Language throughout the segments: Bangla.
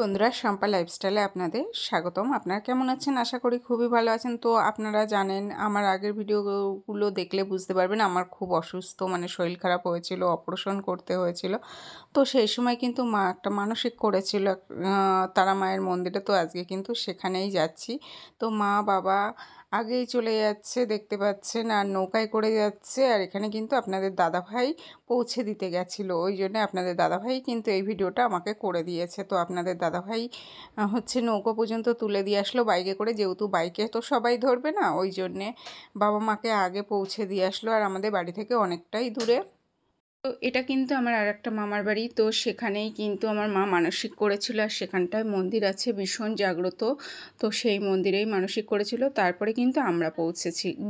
বন্ধুরা, শম্পা লাইফস্টাইলে আপনাদের স্বাগতম। আপনারা কেমন আছেন? আশা করি খুবই ভালো আছেন। তো আপনারা জানেন, আমার আগের ভিডিওগুলো দেখলে বুঝতে পারবেন আমার খুব অসুস্থ, মানে শরীর খারাপ হয়েছিল, অপারেশন করতে হয়েছিল। তো সেই সময় কিন্তু মা একটা মানসিক করেছিল তারা মায়ের মন্দিরে। তো আজকে কিন্তু সেখানেই যাচ্ছি। তো মা বাবা আগেই চলে যাচ্ছে, দেখতে পাচ্ছেন, আর নৌকায় করে যাচ্ছে। আর এখানে কিন্তু আপনাদের দাদাভাই পৌঁছে দিতে গেছিলো, ওই জন্য আপনাদের দাদাভাই কিন্তু এই ভিডিওটা আমাকে করে দিয়েছে। তো আপনাদের দাদাভাই হচ্ছে নৌকো পর্যন্ত তুলে দিয়ে আসলো বাইকে করে, যেহেতু বাইকে তো সবাই ধরবে না, ওই জন্যে বাবা মাকে আগে পৌঁছে দিয়ে আসলো। আর আমাদের বাড়ি থেকে অনেকটাই দূরে। তো এটা কিন্তু আমার আর একটা মামার বাড়ি। তো সেখানেই কিন্তু আমার মা মানসিক করেছিল, আর সেখানটায় মন্দির আছে ভীষণ জাগ্রত। তো সেই মন্দিরেই মানসিক করেছিল। তারপরে কিন্তু আমরা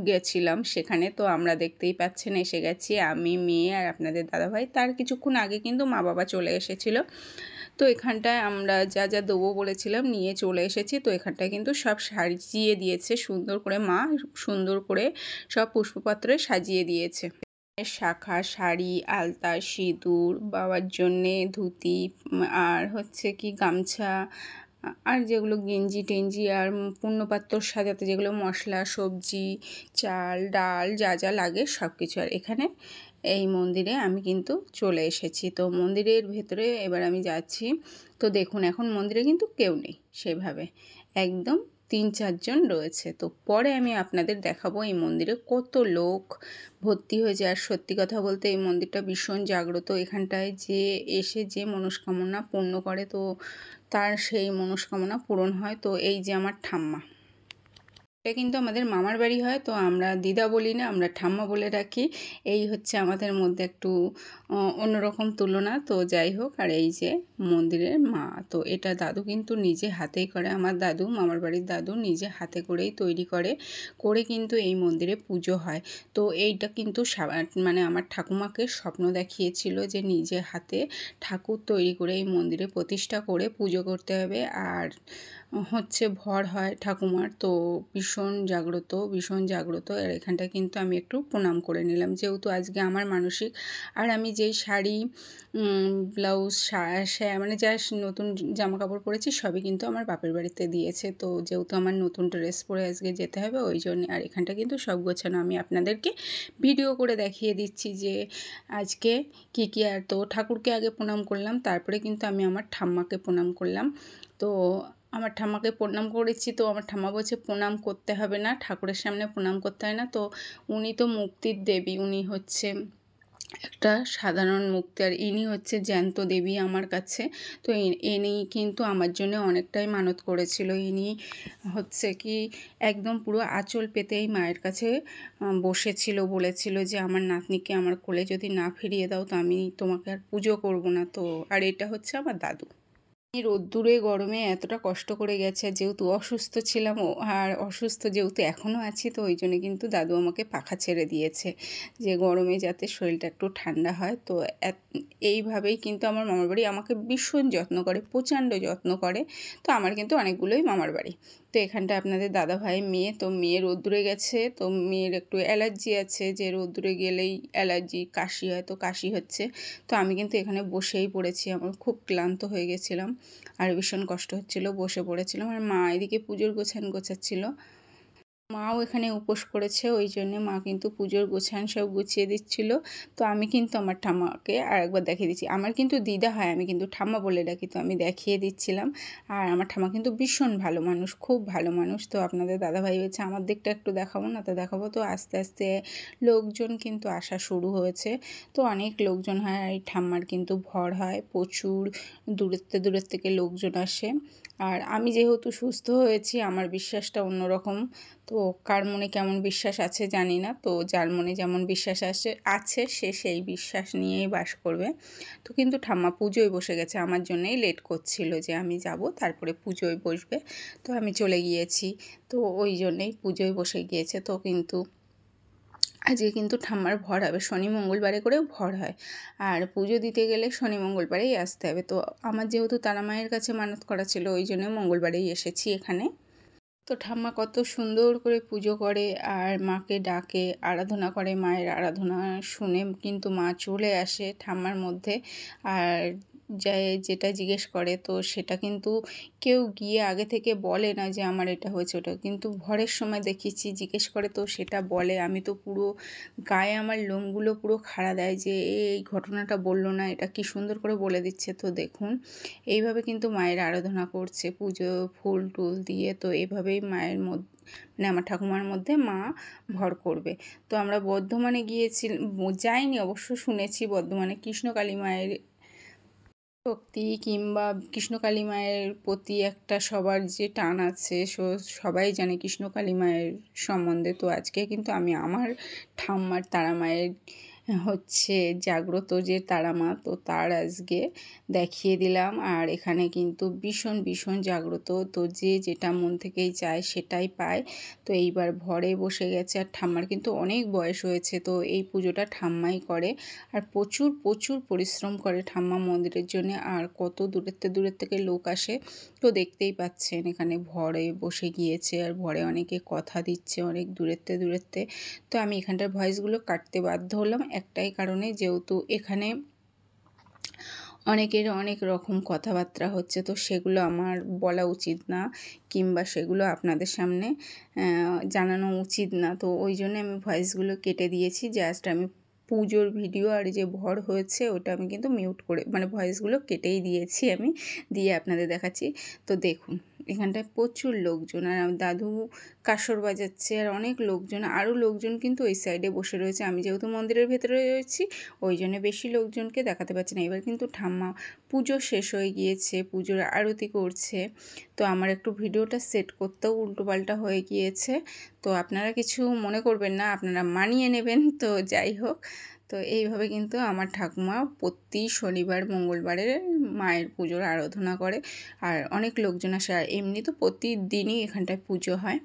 গেছিলাম সেখানে। তো আমরা দেখতেই পাচ্ছেন এসে গেছি, আমি, মেয়ে আর আপনাদের দাদাভাই। তার কিছুক্ষণ আগে কিন্তু মা বাবা চলে এসেছিল। তো এখানটায় আমরা যা যা দেবো বলেছিলাম নিয়ে চলে এসেছি। তো এখানটায় কিন্তু সব সাজিয়ে দিয়েছে সুন্দর করে, মা সুন্দর করে সব পুষ্পপত্রে সাজিয়ে দিয়েছে। শাখা, শাড়ি, আলতা, সিঁদুর, বাবার জন্যে ধুতি, আর হচ্ছে কি গামছা, আর যেগুলো গেঞ্জি টেঞ্জি, আর পূর্ণপাত্র সাজাতে যেগুলো মশলা, সবজি, চাল, ডাল, যা যা লাগে সব কিছু। আর এখানে এই মন্দিরে আমি কিন্তু চলে এসেছি। তো মন্দিরের ভেতরে এবার আমি যাচ্ছি। তো দেখুন, এখন মন্দিরে কিন্তু কেউ নেই সেভাবে, একদম 3-4 জন রয়েছে। তো পরে আমি আপনাদের দেখাবো এই মন্দিরে কত লোক ভর্তি হয়েছে। আর সত্যি কথা বলতে এই মন্দিরটা ভীষণ জাগ্রত। এখানটায় যে এসে যে মনস্কামনা পূর্ণ করে, তো তার সেই মনস্কামনা পূরণ হয়। তো এই যে আমার ঠাম্মা, এটা কিন্তু আমাদের মামার বাড়ি হয়। তো আমরা দিদা বলি না, আমরা ঠাম্মা বলে রাখি। এই হচ্ছে আমাদের মধ্যে একটু অন্যরকম তুলনা। তো যাই হোক, আর এই যে মন্দিরের মা, তো এটা দাদু কিন্তু নিজে হাতেই করে। আমার দাদু, মামার বাড়ির দাদু নিজে হাতে করেই তৈরি করে কিন্তু এই মন্দিরে পুজো হয়। তো এইটা কিন্তু মানে আমার ঠাকুমাকে স্বপ্ন দেখিয়েছিল যে নিজে হাতে ঠাকুর তৈরি করে এই মন্দিরে প্রতিষ্ঠা করে পুজো করতে হবে। আর হচ্ছে ভর হয় ঠাকুমার। তো ভীষণ জাগ্রত, ভীষণ জাগ্রত। আর এখানটা কিন্তু আমি একটু প্রণাম করে নিলাম, যেহেতু আজকে আমার মানসিক। আর আমি যেই শাড়ি, ব্লাউজ, মানে যা নতুন জামা কাপড় পরেছি সবই কিন্তু আমার বাপের বাড়িতে দিয়েছে। তো যেহেতু আমার নতুন ড্রেস পরে আজকে যেতে হবে, ওই জন্য। আর এখানটা কিন্তু সব গোছানো, আমি আপনাদেরকে ভিডিও করে দেখিয়ে দিচ্ছি যে আজকে কী কী। আর তো ঠাকুরকে আগে প্রণাম করলাম, তারপরে কিন্তু আমি আমার ঠাম্মাকে প্রণাম করলাম। তো আমার ঠাম্মাকে প্রণাম করেছি। তো আমার ঠাম্মা বলছে প্রণাম করতে হবে না, ঠাকুরের সামনে প্রণাম করতে হয় না। তো উনি তো মুক্তির দেবী, উনি হচ্ছে একটা সাধারণ মুক্তি, আর ইনি হচ্ছে জ্যান্ত দেবী আমার কাছে। তো ইনি কিন্তু আমার জন্য অনেকটাই মানত করেছিল। ইনি হচ্ছে কি একদম পুরো আঁচল পেতেই মায়ের কাছে বসেছিল, বলেছিল যে আমার নাতনিকে আমার কোলে যদি না ফিরিয়ে দাও তো আমি তোমাকে আর পুজো করব না। তো আর এটা হচ্ছে আমার দাদু। রোদ্দুরে গরমে এতটা কষ্ট করে গেছে, যেহেতু অসুস্থ ছিলাম, আর অসুস্থ যেহেতু এখনও আছি, তো ওই জন্য কিন্তু দাদু আমাকে পাখা ছেড়ে দিয়েছে যে গরমে যাতে শরীরটা একটু ঠান্ডা হয়। তো এইভাবেই কিন্তু আমার মামার বাড়ি আমাকে ভীষণ যত্ন করে, প্রচণ্ড যত্ন করে। তো আমার কিন্তু অনেকগুলোই মামার বাড়ি। তো এখানটা আপনাদের দাদা ভাই, মেয়ে, তো মেয়ে রোদ্দুরে গেছে। তো মেয়ের একটু অ্যালার্জি আছে, যে রোদ্দুরে গেলেই অ্যালার্জি, কাশি হয়, তো কাশি হচ্ছে। তো আমি কিন্তু এখানে বসেই পড়েছি, আমার খুব ক্লান্ত হয়ে গেছিলাম আর ভীষণ কষ্ট হচ্ছিল, বসে পড়েছিলাম। আর মা এদিকে পুজোর গোছাচ্ছিল। মাও এখানে উপোস করেছে, ওই জন্যে মা কিন্তু পুজোর গোছান সব গুছিয়ে দিচ্ছিল। তো আমি কিন্তু আমার ঠাম্মাকে আর একবার দেখিয়ে দিচ্ছি। আমার কিন্তু দিদা হয়, আমি কিন্তু ঠাম্মা বলে ডাকি। তো আমি দেখিয়ে দিচ্ছিলাম। আর আমার ঠাম্মা কিন্তু ভীষণ ভালো মানুষ, খুব ভালো মানুষ। তো আপনাদের দাদাভাই হয়েছে আমার দিকটা একটু দেখাবো না, তো দেখাবো। তো আস্তে আস্তে লোকজন কিন্তু আসা শুরু হয়েছে। তো অনেক লোকজন হয়, আর এই ঠাম্মার কিন্তু ভর হয় প্রচুর, দূরের থেকে লোকজন আসে। আর আমি যেহেতু সুস্থ হয়েছি, আমার বিশ্বাসটা অন্যরকম। তো কার মনে কেমন বিশ্বাস আছে জানি না। তো যার মনে যেমন বিশ্বাস আছে সে সেই বিশ্বাস নিয়েই বাস করবে। তো কিন্তু ঠাম্মা পুজোয় বসে গেছে, আমার জন্যই লেট করছিল যে আমি যাব, তারপরে পুজোয় বসবে। তো আমি চলে গিয়েছি, তো ওই জন্যেই পুজোয় বসে গিয়েছে। তো কিন্তু আজকে কিন্তু ঠাম্মার ভর হবে, শনি মঙ্গলবারে করেও ভর হয়। আর পুজো দিতে গেলে শনি মঙ্গলবারেই আসতে হবে। তো আমার যেহেতু তারা মায়ের কাছে মানত করা ছিল, ওই জন্য মঙ্গলবারেই এসেছি এখানে। তো ঠাম্মা কত সুন্দর করে পুজো করে আর মাকে ডাকে, আরাধনা করে। মায়ের আরাধনা শুনে কিন্তু মা চলে আসে ঠাম্মার মধ্যে। আর যেটা জিজ্ঞেস করে তো সেটা কিন্তু কেউ গিয়ে আগে থেকে বলে না যে আমার এটা হয়েছে ওটা, কিন্তু ভরের সময় দেখেছি জিজ্ঞেস করে তো সেটা বলে। আমি তো পুরো গায়ে আমার লোমগুলো পুরো খাড়া দেয় যে এই ঘটনাটা বললো না, এটা কি সুন্দর করে বলে দিচ্ছে। তো দেখুন এইভাবে কিন্তু মায়ের আরাধনা করছে পুজো ফুল টুল দিয়ে। তো এইভাবেই মায়ের মধ্যে মানে আমার ঠাকুমার মধ্যে মা ভর করবে। তো আমরা বর্ধমানে গিয়েছি, যাইনি অবশ্য, শুনেছি বর্ধমানে কৃষ্ণকালী মায়ের শক্তি কিংবা কৃষ্ণকালী মায়ের প্রতি একটা সবার যে টান আছে, সবাই জানে কৃষ্ণকালী মায়ের সম্বন্ধে। তো আজকে কিন্তু আমি আমার ঠাম্মার তারা মায়ের হচ্ছে জাগ্রত যে তারা মা, তো তার আজকে দেখিয়ে দিলাম। আর এখানে কিন্তু ভীষণ ভীষণ জাগ্রত, তো যে যেটা মন থেকেই চায় সেটাই পায়। তো এইবার ভরে বসে গেছে, আর ঠাম্মার কিন্তু অনেক বয়স হয়েছে, তো এই পুজোটা ঠাম্মাই করে। আর প্রচুর প্রচুর পরিশ্রম করে ঠাম্মা মন্দিরের জন্য। আর কত দূরের থেকে লোক আসে, তো দেখতেই পাচ্ছেন এখানে ভরে বসে গিয়েছে, আর ভরে অনেকে কথা দিচ্ছে অনেক দূরের থেকে। তো আমি এখানটার ভয়েসগুলো কাটতে বাধ্য হলাম একটাই কারণে, যেহেতু এখানে অনেকের অনেক রকম কথাবার্তা হচ্ছে, তো সেগুলো আমার বলা উচিত না কিংবা সেগুলো আপনাদের সামনে জানানো উচিত না। তো ওই জন্য আমি ভয়েসগুলো কেটে দিয়েছি। জাস্ট আমি পুজোর ভিডিও আর যে ভর হয়েছে ওটা আমি কিন্তু মিউট করে মানে ভয়েসগুলো কেটেই দিয়েছি আমি, দিয়ে আপনাদের দেখাচ্ছি। তো দেখুন এখানটায় প্রচুর লোকজন, আর দাদু কাসর বাজাচ্ছে, আর অনেক লোকজন, আরও লোকজন কিন্তু ওই সাইডে বসে রয়েছে। আমি যেহেতু মন্দিরের ভেতরে রয়েছি ওই জন্য বেশি লোকজনকে দেখাতে পারছি না। এবার কিন্তু ঠাম্মা পুজো শেষ হয়ে গিয়েছে, পুজোর আরতি করছে। তো আমার একটু ভিডিওটা সেট করতেও উল্টোপাল্টা হয়ে গিয়েছে, তো আপনারা কিছু মনে করবেন না, আপনারা মানিয়ে নেবেন। তো যাই হোক, তো এইভাবে কিন্তু আমার ঠাকুমা প্রতি শনিবার মঙ্গলবারে মায়ের পুজোর আরাধনা করে। আর অনেক লোকজন আসে, আর এমনি তো প্রতিদিনই এখানটায় পুজো হয়।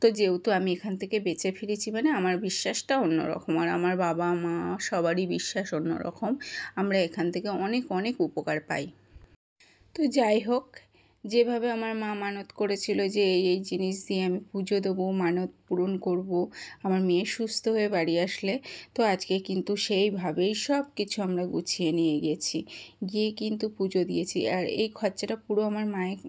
তো যেহেতু আমি এখান থেকে বেঁচে ফিরেছি মানে আমার বিশ্বাসটা অন্যরকম, আর আমার বাবা মা সবারই বিশ্বাস অন্যরকম। আমরা এখান থেকে অনেক অনেক উপকার পাই। তো যাই হোক, যেভাবে আমার মা মানত করেছিল যে এই জিনিস দিয়ে আমি পুজো দেবো, মানত পূরণ করব আমার মেয়ে সুস্থ হয়ে বাড়ি আসলে, তো আজকে কিন্তু সেইভাবেই সব কিছু আমরা গুছিয়ে নিয়ে গেছি, গিয়ে কিন্তু পুজো দিয়েছি। আর এই খরচাটা পুরো আমার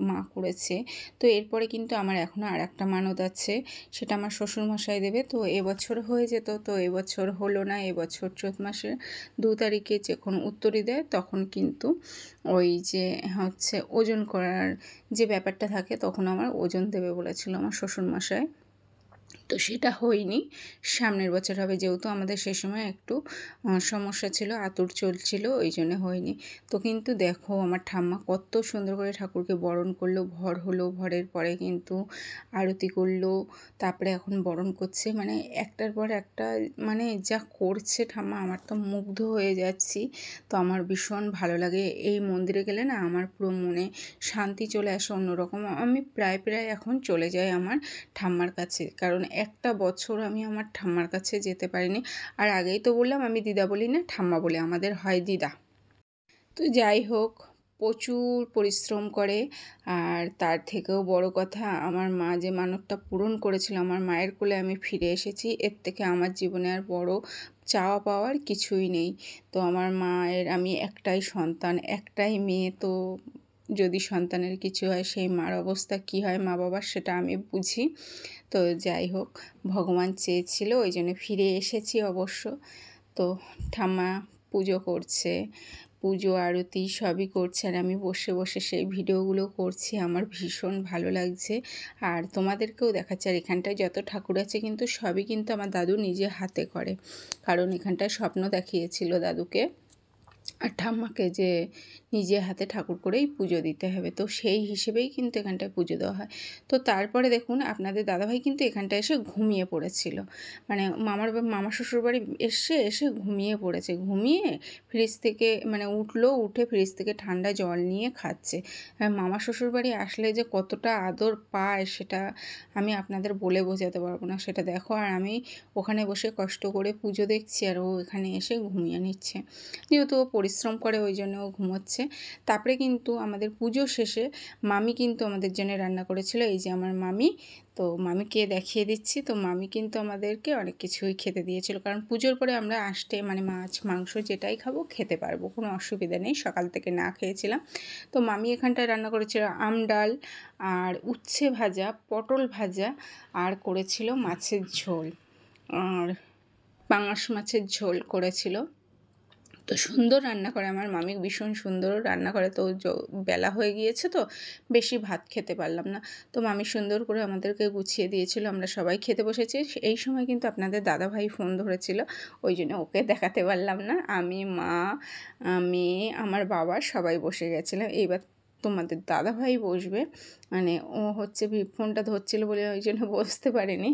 মা করেছে। তো এরপরে কিন্তু আমার এখনও আর একটা মানত আছে, সেটা আমার শ্বশুরমশাই দেবে। তো এবছর হয়ে যেত, তো এবছর হলো না। এবছর চৈত মাসের 2 তারিখে যখন উত্তরী দেয় তখন কিন্তু ওই যে হচ্ছে ওজন করার যে ব্যাপারটা থাকে, তখন আমার ওজন দেবে বলেছিল আমার শ্বশুরমশাই। তো সেটা হয়নি, সামনের বছর হবে, যেহেতু আমাদের সে সময় একটু সমস্যা ছিল, আতুর চলছিল, ওই জন্য হয়নি। তো কিন্তু দেখো আমার ঠাম্মা কত সুন্দর করে ঠাকুরকে বরণ করলো, ভর হলো, ভরের পরে কিন্তু আরতি করলো, তারপরে এখন বরণ করছে, মানে একটার পর একটা মানে যা করছে ঠাম্মা, আমার তো মুগ্ধ হয়ে যাচ্ছি। তো আমার ভীষণ ভালো লাগে, এই মন্দিরে গেলে না আমার পুরো মনে শান্তি চলে আসে অন্যরকম। আমি প্রায় এখন চলে যাই আমার ঠাম্মার কাছে, কারণ একটা বছর আমি আমার ঠাম্মার কাছে যেতে পারিনি। আর আগেই তো বললাম আমি দিদা বলি না, ঠাম্মা বলে, আমাদের হয় দিদা। তো যাই হোক, প্রচুর পরিশ্রম করে। আর তার থেকেও বড় কথা, আমার মা যে মানতটা পূরণ করেছিল, আমার মায়ের কোলে আমি ফিরে এসেছি, এর থেকে আমার জীবনে আর বড় চাওয়া পাওয়ার কিছুই নেই। তো আমার মায়ের আমি একটাই সন্তান, একটাই মেয়ে, তো যদি সন্তানের কিছু হয় সেই মার অবস্থা কী হয় মা বাবার, সেটা আমি বুঝি। তো যাই হোক, ভগবান চেয়েছিল ওই জন্য ফিরে এসেছি অবশ্য। তো ঠাম্মা পুজো করছে, পুজো আরতি সবই করছে, আর আমি বসে বসে সেই ভিডিওগুলো করছি, আমার ভীষণ ভালো লাগছে। আর তোমাদেরকেও দেখাচ্ছে। আর এখানটায় যত ঠাকুর আছে কিন্তু সবই কিন্তু আমার দাদু নিজে হাতে করে, কারণ এখানটায় স্বপ্ন দেখিয়েছিল দাদুকে আর ঠাম্মাকে যে নিজে হাতে ঠাকুর করেই পুজো দিতে হবে, তো সেই হিসেবেই কিন্তু এখানটায় পুজো দেওয়া হয়। তো তারপরে দেখুন আপনাদের দাদাভাই কিন্তু এখানটায় এসে ঘুমিয়ে পড়েছিল, মানে মামা শ্বশুরবাড়ি এসে ঘুমিয়ে পড়েছে, ঘুমিয়ে ফ্রিজ থেকে মানে উঠে ফ্রিজ থেকে ঠান্ডা জল নিয়ে খাচ্ছে। আর মামা শ্বশুরবাড়ি আসলে যে কতটা আদর পায় সেটা আমি আপনাদের বলে বোঝাতে পারবো না, সেটা দেখো। আর আমি ওখানে বসে কষ্ট করে পুজো দেখছি, আর ও এখানে এসে ঘুমিয়ে নিচ্ছে, যেহেতু ও পরিশ্রম করে ওই জন্য ও ঘুমোচ্ছে। হয়েছে। তারপরে কিন্তু আমাদের পুজো শেষে মামি কিন্তু আমাদের জন্য রান্না করেছিল। এই যে আমার মামি, তো মামিকে দেখিয়ে দিচ্ছি। তো মামি কিন্তু আমাদেরকে অনেক কিছুই খেতে দিয়েছিল, কারণ পুজোর পরে আমরা আসতে মানে মাছ মাংস যেটাই খাবো খেতে পারবো, কোনো অসুবিধা নেই। সকাল থেকে না খেয়েছিলাম। তো মামি এখানটায় রান্না করেছিল আম ডাল আর উচ্ছে ভাজা, পটল ভাজা, আর করেছিল মাছের ঝোল, আর পাঙাশ মাছের ঝোল করেছিল। তো সুন্দর রান্না করে আমার মামি, ভীষণ সুন্দর রান্না করে। তো বেলা হয়ে গিয়েছে তো বেশি ভাত খেতে পারলাম না, তো মামি সুন্দর করে আমাদেরকে গুছিয়ে দিয়েছিল। আমরা সবাই খেতে বসেছি। এই সময় কিন্তু আপনাদের দাদাভাই ফোন ধরেছিল, ওই জন্য ওকে দেখাতে পারলাম না। আমি, মা, মেয়ে, আমার বাবা সবাই বসে গেছিলাম। এইবার তোমাদের দাদাভাই বসবে, মানে ও হচ্ছে ফোনটা ধরছিল বলে ওই জন্য বসতে পারেনি।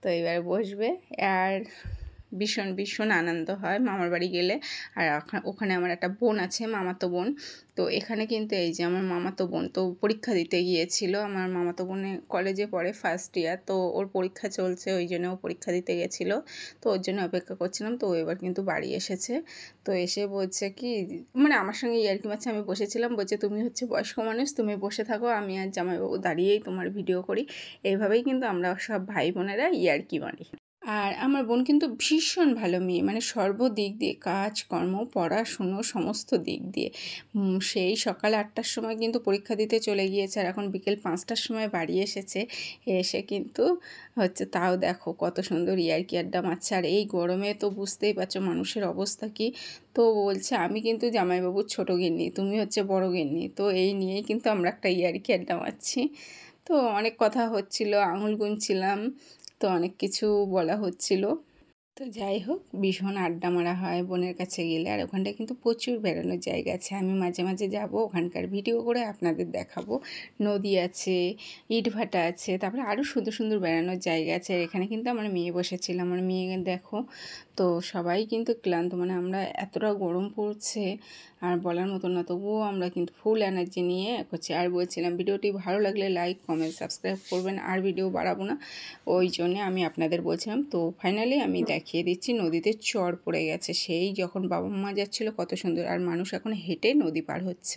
তো এবার বসবে। আর ভীষণ ভীষণ আনন্দ হয় মামার বাড়ি গেলে। আর ওখানে আমার একটা বোন আছে, মামাতো বোন। তো এখানে কিন্তু এই যে আমার মামাতো বোন তো পরীক্ষা দিতে গিয়েছিল। আমার মামাতো বোনে কলেজে পড়ে, ফার্স্ট ইয়ার, তো ওর পরীক্ষা চলছে, ওই জন্য ও পরীক্ষা দিতে গেছিলো। তো ওর জন্য অপেক্ষা করছিলাম। তো এবার কিন্তু বাড়ি এসেছে। তো এসে বলছে কি, মানে আমার সঙ্গে ইয়ার্কি মারছে, আমি বসেছিলাম, বলছে তুমি হচ্ছে বয়স্ক মানুষ, তুমি বসে থাকো, আমি আর জামাইবাবু দাঁড়িয়েই তোমার ভিডিও করি। এইভাবেই কিন্তু আমরা সব ভাই বোনেরা ইয়ার্কি মারি। আর আমার বোন কিন্তু ভীষণ ভালো মেয়ে, মানে সর্বদিক দিয়ে কাজকর্ম, পড়াশুনো, সমস্ত দিক দিয়ে। সেই সকাল 8টার সময় কিন্তু পরীক্ষা দিতে চলে গিয়েছে, আর এখন বিকেল 5টার সময় বাড়ি এসেছে। এসে কিন্তু হচ্ছে, তাও দেখো কত সুন্দর ইয়ার্কি আড্ডা মারছে। আর এই গরমে তো বুঝতেই পারছো মানুষের অবস্থা কী। তো বলছে আমি কিন্তু জামাইবাবুর ছোটো গিন্নি, তুমি হচ্ছে বড় গিন্নি। তো এই নিয়েই কিন্তু আমরা একটা ইয়ার্কি আড্ডা মারছি। তো অনেক কথা হচ্ছিল, আঙুল গুনছিলাম, তো অনেক কিছু বলা হচ্ছিল। তো যাই হোক, ভীষণ আড্ডা মারা হয় বোনের কাছে গেলে। আর ওখানটায় কিন্তু প্রচুর বেড়ানোর জায়গা আছে, আমি মাঝে মাঝে যাব, ওখানকার ভিডিও করে আপনাদের দেখাবো। নদী আছে, ইটভাটা আছে, তারপরে আরও সুন্দর সুন্দর বেড়ানোর জায়গা আছে। আর এখানে কিন্তু আমার মেয়ে বসেছিল, আমার মেয়ে দেখো। তো সবাই কিন্তু ক্লান্ত, মানে আমরা এতটা গরম পড়ছে আর বলার মতো না, তবুও আমরা কিন্তু ফুল এনার্জি নিয়ে করছি। আর বলছিলাম ভিডিওটি ভালো লাগলে লাইক কমেন্ট সাবস্ক্রাইব করবেন, আর ভিডিও বাড়াবো না, ওই জন্যে আমি আপনাদের বলছিলাম। তো ফাইনালি আমি দেখিয়ে দিচ্ছি, নদীতে চর পড়ে গেছে, সেই যখন বাবা মা যাচ্ছিলো কত সুন্দর, আর মানুষ এখন হেঁটে নদী পার হচ্ছে।